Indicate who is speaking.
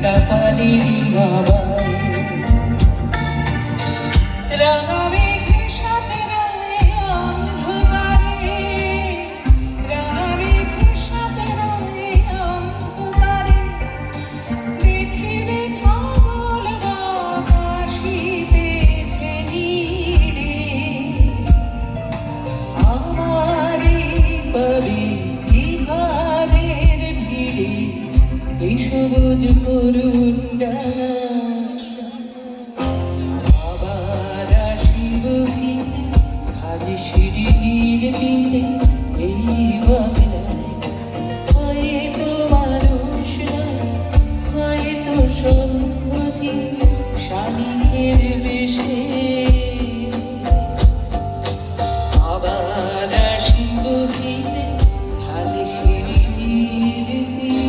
Speaker 1: কাপালিনী আবার রাঙা মেঘের সাথে রাঙে অন্ধকারে, রাঙা মেঘের সাথে রাঙে অন্ধকারে দেখিবে ধবল আসিতেছে নীড়ে। আমারে পাবে কি ঘরের ভিড়ে এই সবুজ করুণ ডানা। আবার আসিব ফিরে খালি সিঁড়ি তীরে তীরে এই বাংলায়। হয়তো মানুষ নয়, হয়তো শঙ্খজি শালিকের বেশে। আবার আসিব ফিরে খালি সিঁড়ি তীরে তীরে